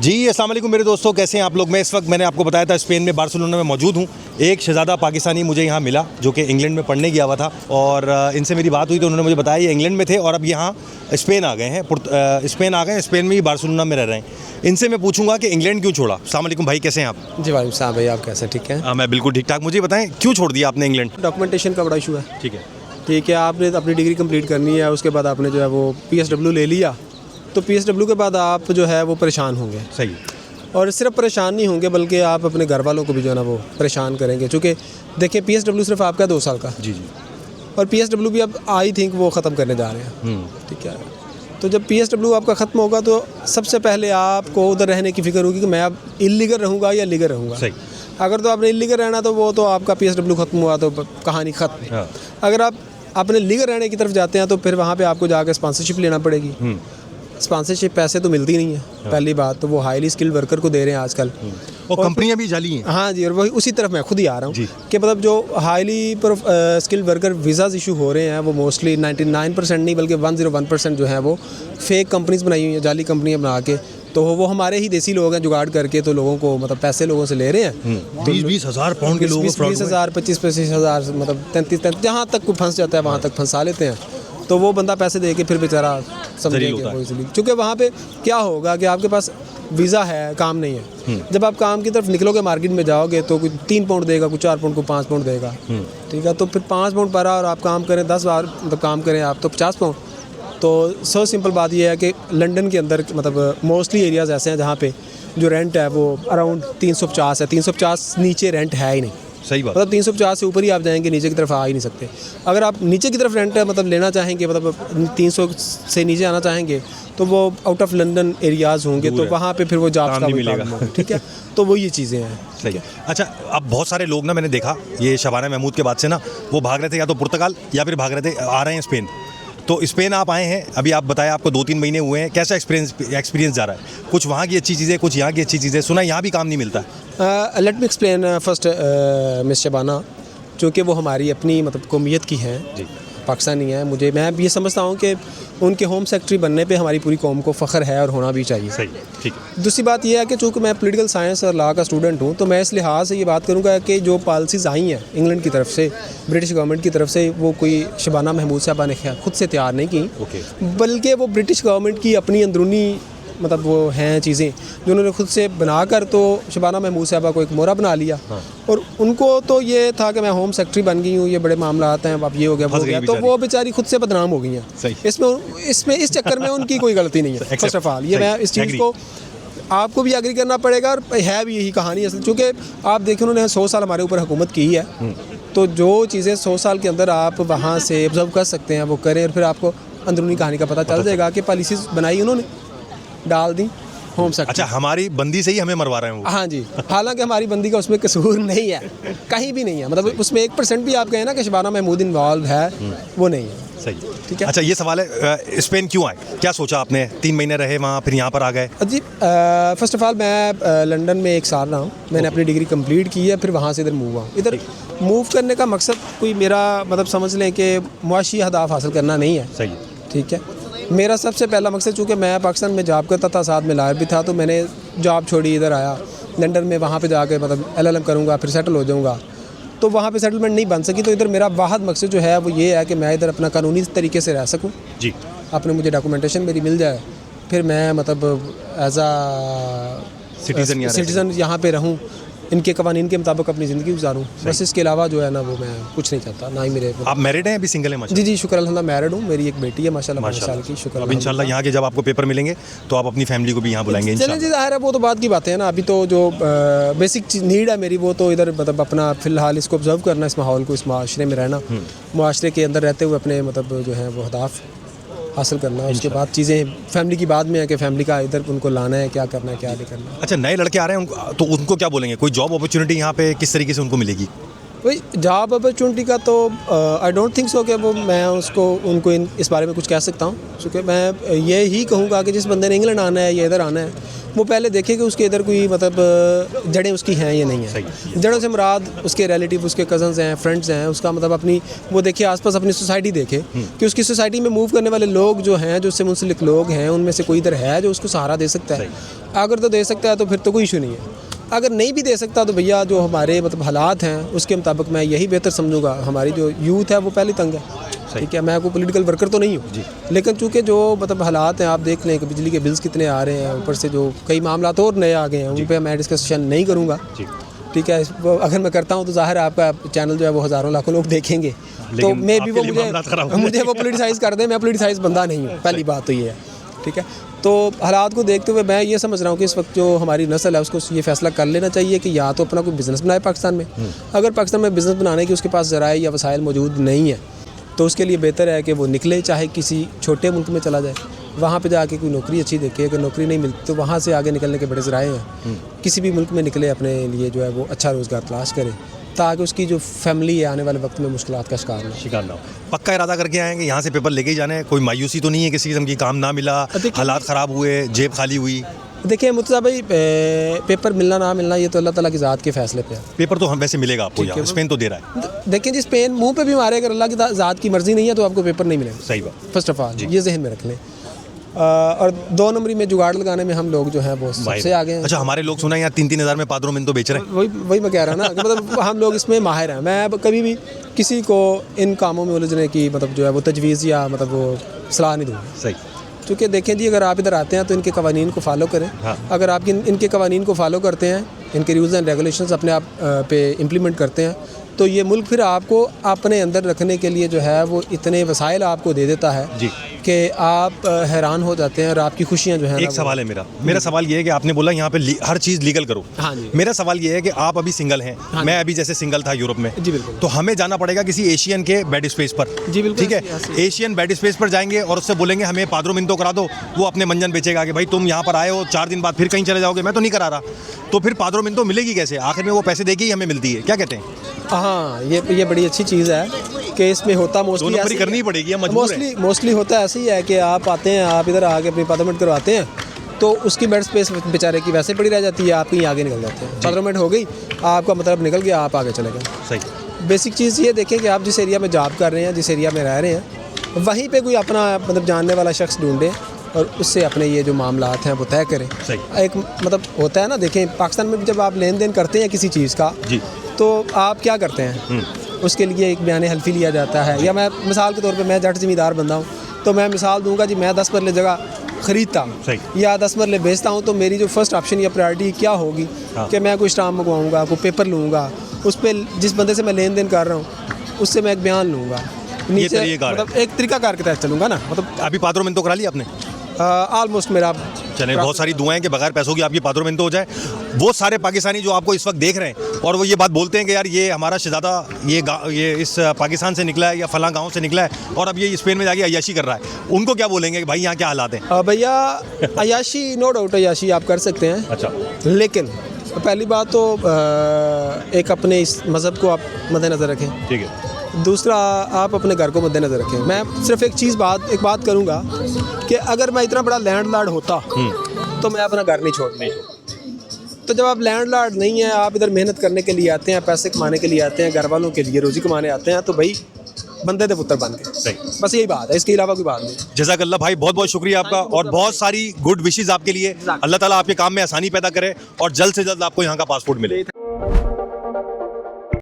जी अस्सलाम वालेकुम मेरे दोस्तों, कैसे हैं आप लोग। मैं इस वक्त मैंने आपको बताया था स्पेन में बार्सिलोना में मौजूद हूँ। एक शहज़ादा पाकिस्तानी मुझे यहाँ मिला जो कि इंग्लैंड में पढ़ने गया हुआ था और इनसे मेरी बात हुई तो उन्होंने मुझे बताया ये इंग्लैंड में थे और अब यहाँ स्पेन आ गए हैं। स्पेन में ही बार्सिलोना में रह रहे हैं। इनसे मैं पूछूंगा कि इंग्लैंड क्यों छोड़ा। अस्सलाम वालेकुम भाई, कैसे हैं आप। जी वालेकुम सलाम भाई, आप कैसे, ठीक है। मैं बिल्कुल ठीक ठाक। मुझे बताएं क्यों छोड़ दिया आपने इंग्लैंड। डॉक्यूमेंटेशन का बड़ा इशू है। ठीक है। आपने अपनी डिग्री कंप्लीट करनी है, उसके बाद आपने जो है वो PSW ले लिया, तो PSW के बाद आप जो है वो परेशान होंगे। सही। और सिर्फ परेशान नहीं होंगे बल्कि आप अपने घर वालों को भी जो है ना वो परेशान करेंगे, चूँकि देखिए PSW सिर्फ आपका 2 साल का। जी। और PSW भी अब आई थिंक वो ख़त्म करने जा रहे हैं। ठीक है। तो जब PSW आपका ख़त्म होगा तो सबसे पहले आपको उधर रहने की फ़िक्र होगी कि मैं अब इल्लीगल रहूँगा या लीगल रहूँगा। सही। अगर तो आपने इल्लीगल रहना तो वो तो आपका PSW ख़त्म हुआ तो कहानी ख़त्म। हाँ। अगर आप अपने लीगल रहने की तरफ जाते हैं तो फिर वहाँ पे आपको जाकर स्पॉन्सरशिप लेना पड़ेगी। स्पॉन्सरशिप पैसे तो मिलती नहीं है। पहली बात तो वो हाईली स्किल्ड वर्कर को दे रहे हैं आजकल। और कंपनियां भी जाली हैं। हाँ जी, और वही उसी तरफ मैं खुद ही आ रहा हूँ कि मतलब जो highly skilled worker visas issue हो रहे हैं वो मोस्टली 99% नहीं बल्कि 101% जो है वो फेक कंपनीज बनाई हुई हैं, जाली कंपनियाँ बना के। तो वो हमारे ही देसी लोग हैं जुगाड़ करके तो लोगों को मतलब पैसे लोगों से ले रहे हैं। 20-20 हज़ार पाउंड के लोगों को 20,000 25,000 मतलब 33 जहाँ तक कोई फंस जाता है वहाँ तक फंसा लेते हैं। तो वो बंदा पैसे दे के फिर बेचारा समझेगा। क्योंकि वहाँ पे क्या होगा कि आपके पास वीज़ा है, काम नहीं है। जब आप काम की तरफ निकलोगे मार्केट में जाओगे तो कोई 3 पाउंड देगा, कोई 4 पाउंड, कोई 5 पाउंड देगा। ठीक है। तो फिर 5 पाउंड पर और आप काम करें 10 बार मतलब काम करें आप तो 50 पाउंड। तो सो सिंपल बात यह है कि लंदन के अंदर मतलब मोस्टली एरियाज़ ऐसे हैं जहाँ पे जो रेंट है वो अराउंड 350 है। 350 नीचे रेंट है ही नहीं। सही बात। मतलब 350 से ऊपर ही आप जाएंगे, नीचे की तरफ आ ही नहीं सकते। अगर आप नीचे की तरफ रेंट मतलब लेना चाहेंगे, मतलब 300 से नीचे आना चाहेंगे तो वो आउट ऑफ लंदन एरियाज़ होंगे तो वहाँ पे फिर वो जॉब्स का मिलेगा। ठीक है। तो वो ये चीज़ें हैं। सही है। अच्छा, अब बहुत सारे लोग ना मैंने देखा ये शबाना महमूद के बाद से ना वो भाग रहे थे या तो पुर्तगाल या फिर भाग रहे थे आ रहे हैं स्पेन। तो स्पेन आप आए हैं, अभी आप बताया आपको 2-3 महीने हुए हैं, कैसा एक्सपीरियंस जा रहा है। कुछ वहाँ की अच्छी चीज़ें, कुछ यहाँ की अच्छी चीज़ें। सुना यहाँ भी काम नहीं मिलता। Let me explain first miss Shabana, चूँकि वो हमारी अपनी मतलब कौमियत की हैं, पाकिस्तानी है। मैं ये समझता हूँ कि उनके होम सेक्रेटरी बनने पे हमारी पूरी कौम को फ़ख्र है और होना भी चाहिए। सही। ठीक है। दूसरी बात यह है कि चूँकि मैं पॉलिटिकल साइंस और लॉ का स्टूडेंट हूँ तो मैं इस लिहाज से ये बात करूँगा कि जो पॉलिसीज़ आई हैं इंग्लैंड की तरफ से, ब्रिटिश गवर्नमेंट की तरफ से, वो कोई शबाना महमूद साहबा ने खुद से तैयार नहीं की, बल्कि वो ब्रिटिश गवर्नमेंट की अपनी अंदरूनी मतलब वो हैं चीज़ें जो उन्होंने खुद से बनाकर तो शबाना महमूद साहबा को एक मोहरा बना लिया। और उनको तो ये था कि मैं होम सेक्रेटरी बन गई हूँ, ये बड़े मामला आते हैं, अब ये हो गया वो हो गया, तो वो बेचारी खुद से बदनाम हो गई हैं। इसमें इस चक्कर में उनकी कोई गलती नहीं है। फर्स्ट ऑफ ऑल ये मैं इस चीज़ को आपको भी एग्री करना पड़ेगा और है भी यही कहानी असल। चूँकि आप देखें उन्होंने 100 साल हमारे ऊपर हुकूमत की है, तो जो चीज़ें 100 साल के अंदर आप वहाँ से ऑब्जर्व कर सकते हैं वो करें और फिर आपको अंदरूनी कहानी का पता चल जाएगा कि पॉलिसीज़ बनाई उन्होंने, डाल दी होम सेक्रेटरी। अच्छा, हमारी बंदी से ही हमें मरवा रहे हैं वो। हाँ जी। हालांकि हमारी बंदी का उसमें कसूर नहीं है, कहीं भी नहीं है। मतलब उसमें 1% भी आप कहें ना कि शबाना महमूद इन्वॉल्व है, वो नहीं है। सही। ठीक है। अच्छा, ये सवाल है स्पेन क्यों आए, क्या सोचा आपने। 3 महीने रहे वहाँ, फिर यहाँ पर आ गए। जी फर्स्ट ऑफ ऑल मैं लंदन में 1 साल रहा हूँ। मैंने अपनी डिग्री कंप्लीट की है, फिर वहाँ से इधर मूव हुआ। इधर मूव करने का मकसद कोई मेरा मतलब समझ लें कि मुआशी अहदाफ हासिल करना नहीं है। सही। ठीक है। मेरा सबसे पहला मकसद, चूँकि मैं पाकिस्तान में जॉब करता था, साथ में लायर भी था, तो मैंने जॉब छोड़ी, इधर आया लंदन में। वहाँ पे जाके मतलब LLM करूँगा, फिर सेटल हो जाऊँगा। तो वहाँ पे सेटलमेंट नहीं बन सकी, तो इधर मेरा वाहद मकसद जो है वो ये है कि मैं इधर अपना कानूनी तरीके से रह सकूँ जी। अपने मुझे डॉक्यूमेंटेशन मेरी मिल जाए, फिर मैं मतलब एज आ सिटीज़न यहाँ पे रहूँ, इनके कवानीन के मुताबिक अपनी ज़िंदगी गुजारूँ। बस इसके अलावा जो है ना वो मैं कुछ नहीं चाहता, ना ही मेरे। आप मैरिड हैं, अभी सिंगल हैं। जी शुक्र अल्हम्दुलिल्लाह मैरिड हूँ। मेरी एक बेटी है माशाल्लाह 5 साल की। शुक्र। अब इंशाल्लाह यहाँ के जब आपको पेपर मिलेंगे तो आप अपनी फैमिली को भी यहाँ बुलाएंगे चलें जी, ज़ाहिर है वो तो बात की बात है ना। अभी तो जो बेसिक नीड है मेरी वो तो इधर मतलब अपना फ़िलहाल इसको ऑब्जर्व करना, इस माहौल को, इस माशरे में रहना, माशरे के अंदर रहते हुए अपने मतलब जो है वो अहदाफ हासिल करना। उसके बाद चीज़ें फैमिली की बाद में है कि फैमिली का इधर उनको लाना है, क्या करना है, क्या नहीं करना। अच्छा, नए लड़के आ रहे हैं तो उनको क्या बोलेंगे, कोई जॉब अपॉर्चुनिटी यहाँ पे किस तरीके से उनको मिलेगी। वही जॉब अपॉर्चुनिटी का तो आई डोंट थिंक सो कि वो मैं उनको इस बारे में कुछ कह सकता हूँ। क्योंकि मैं ये ही कहूँगा कि जिस बंदे ने इंग्लैंड आना है या इधर आना है वो पहले देखे कि उसके इधर कोई मतलब जड़ें उसकी हैं या नहीं है। जड़ों से मुराद उसके रिलेटिव, उसके कज़न्स हैं, फ्रेंड्स हैं, उसका मतलब अपनी वो देखे आसपास अपनी सोसाइटी देखे कि उसकी सोसाइटी में मूव करने वाले लोग जो हैं, जो उससे मुंसलिक लोग हैं, उनमें से कोई इधर है जो उसको सहारा दे सकता है। अगर तो दे सकता है तो फिर तो कोई इशू नहीं है। अगर नहीं भी दे सकता तो भैया जो हमारे मतलब हालात हैं उसके मुताबिक मैं यही बेहतर समझूंगा। हमारी जो यूथ है वो पहली तंग है, ठीक है। मैं कोई पॉलिटिकल वर्कर तो नहीं हूँ, लेकिन चूँकि जो मतलब हालात हैं आप देख लें कि बिजली के बिल्स कितने आ रहे हैं, ऊपर से जो कई मामला और नए आ गए हैं, उन पर मैं डिस्कशन नहीं करूँगा, ठीक है। अगर मैं करता हूँ तो ज़ाहिर है आपका चैनल जो है वो हज़ारों लाखों लोग देखेंगे, तो मे भी वो मुझे वो पोलिटिसाइज़ कर दें। मैं पोलिटिसाइज़ बंदा नहीं हूँ, पहली बात तो ये है, ठीक है। तो हालात को देखते हुए मैं ये समझ रहा हूँ कि इस वक्त जो हमारी नस्ल है उसको ये फैसला कर लेना चाहिए कि या तो अपना कोई बिज़नेस बनाए पाकिस्तान में। अगर पाकिस्तान में बिज़नेस बनाने की उसके पास ज़राए या वसाइल मौजूद नहीं है तो उसके लिए बेहतर है कि वो निकले, चाहे किसी छोटे मुल्क में चला जाए, वहाँ पे जाके कोई नौकरी अच्छी देखे। अगर नौकरी नहीं मिलती तो वहाँ से आगे निकलने के बड़े ज़राए हैं। किसी भी मुल्क में निकले, अपने लिए जो है वो अच्छा रोज़गार तलाश करे ताकि उसकी जो फैमिली है आने वाले वक्त में मुश्किलात का शिकार ना हो। पक्का इरादा करके आएंगे यहाँ से पेपर लेके ही जाने, कोई मायूसी तो नहीं है किसी किस्म की, काम ना मिला, हालात ख़राब हुए, जेब खाली हुई? देखिए मुर्तज़ा भाई, पेपर मिलना ना मिलना ये तो अल्लाह ताला की ज़ात के फैसले पे है। पेपर तो हम वैसे मिलेगा आपको, यहाँ स्पेन तो दे रहा है। देखिए जी, स्पेन मुंह पे भी मारे, अगर अल्लाह की ज़ात की मर्ज़ी नहीं है तो आपको पेपर नहीं मिलेगा। सही बात, फर्स्ट ऑफ ऑल ये जहन में रख लें। और 2 नंबरी में जुगाड़ लगाने में हम लोग जो हैं वो सबसे आगे हैं। अच्छा, हमारे लोग सुना यहाँ 3-3 हज़ार में पादरों में तो बेच रहे हैं। वही मैं कह रहा हूँ ना कि मतलब हम लोग इसमें माहिर हैं। मैं अब कभी भी किसी को इन कामों में उलझने की मतलब जो है वो तजवीज़ या मतलब वो सलाह नहीं दूँगा। सही। क्योंकि देखें जी, अगर आप इधर आते हैं तो इनके कवानीन को फॉलो करें। अगर आप इनके कवानीन को फॉलो करते हैं, इनके रूल्स एंड रेगुलेशंस अपने आप पे इम्प्लीमेंट करते हैं, तो ये मुल्क फिर आपको अपने अंदर रखने के लिए जो है वो इतने वसाइल आपको दे देता है कि आप हैरान हो जाते हैं और आपकी खुशियाँ जो हैं। एक सवाल है मेरा सवाल ये है कि आपने बोला यहाँ पे हर चीज़ लीगल करो। हाँ जी। मेरा सवाल ये है कि आप अभी सिंगल हैं, मैं अभी जैसे सिंगल था यूरोप में, जी बिल्कुल, तो हमें जाना पड़ेगा किसी एशियन के बेड स्पेस पर। जी बिल्कुल, ठीक है। एशियन बेड स्पेस पर जाएंगे और उससे बोलेंगे हमें पादरों मिंतो करा दो, वो अपने मंजन बेचेगा कि भाई तुम यहाँ पर आए हो, 4 दिन बाद फिर कहीं चले जाओगे, मैं तो नहीं करा रहा। तो फिर पादरों मिंतो मिलेगी कैसे? आखिर में वो पैसे देके ही हमें मिलती है, क्या कहते हैं? हाँ, ये बड़ी अच्छी चीज़ है कि इसमें होता मोस्टली करनी पड़ेगी, मोस्टली होता ऐसे ही है कि आप आते हैं, आप इधर आके अपनी पार्लियामेंट करवाते हैं तो उसकी बेड स्पेस बेचारे की वैसे पड़ी रह जाती है, आप कहीं आगे निकल जाते हैं। पार्लियामेंट हो गई, आपका मतलब निकल गया, आप आगे चले गए। सही। बेसिक चीज़ ये देखें कि आप जिस एरिया में जॉब कर रहे हैं, जिस एरिया में रह रहे हैं, वहीं पे कोई अपना मतलब जानने वाला शख्स ढूंढें और उससे अपने ये जो मामलात हैं वो तय करें। एक मतलब होता है ना, देखें पाकिस्तान में जब आप लेन देन करते हैं किसी चीज़ का तो आप क्या करते हैं, उसके लिए एक बयान हल्फी लिया जाता है। या मैं मिसाल के तौर पे मैं जट ज़मींदार बंदा हूँ तो मैं मिसाल दूंगा जी, मैं 10 मरले जगह ख़रीदता हूँ या 10 मरले बेचता हूँ, तो मेरी जो फर्स्ट ऑप्शन या प्रायोरिटी क्या होगी कि मैं कोई स्टाम्प मंगवाऊँगा, कोई पेपर लूँगा, उस पर जिस बंदे से मैं लेन देन कर रहा हूँ उससे मैं एक बयान लूँगा, नीचे मतलब एक तरीकाकार के तहत चलूँगा ना। मतलब अभी पादरों मिंतो करा लिया आपने? ऑलमोस्ट मेरा चले, बहुत सारी दुआएं कि बगैर पैसों की आपकी पादरों मिंतो हो जाए। वो सारे पाकिस्तानी जो आपको इस वक्त देख रहे हैं और वो ये बात बोलते हैं कि यार ये हमारा शहजादा ये इस पाकिस्तान से निकला है या फलां गांव से निकला है और अब ये स्पेन में जाके अय्याशी कर रहा है, उनको क्या बोलेंगे कि भाई यहाँ क्या हालात हैं? भैया अय्याशी नो डाउट अय्याशी आप कर सकते हैं। अच्छा। लेकिन पहली बात तो एक अपने इस मज़हब को आप मद्देनज़र रखें। ठीक है। दूसरा, आप अपने घर को मद्देनज़र रखें। मैं सिर्फ एक बात करूँगा कि अगर मैं इतना बड़ा लैंडलॉर्ड होता तो मैं अपना घर नहीं छोड़ने। तो जब आप लैंडलॉर्ड नहीं हैं, आप इधर मेहनत करने के लिए आते हैं, पैसे कमाने के लिए आते हैं, घर वालों के लिए रोज़ी कमाने आते हैं, तो भाई बंदे दे पुत्र बन के। सही। बस यही बात है, इसके अलावा कोई बात नहीं। जज़ाकल्लाह भाई, बहुत बहुत शुक्रिया आपका और बहुत सारी गुड विशेज़ आपके लिए। अल्लाह ताला आपके काम में आसानी पैदा करे और जल्द से जल्द आपको यहाँ का पासपोर्ट मिले।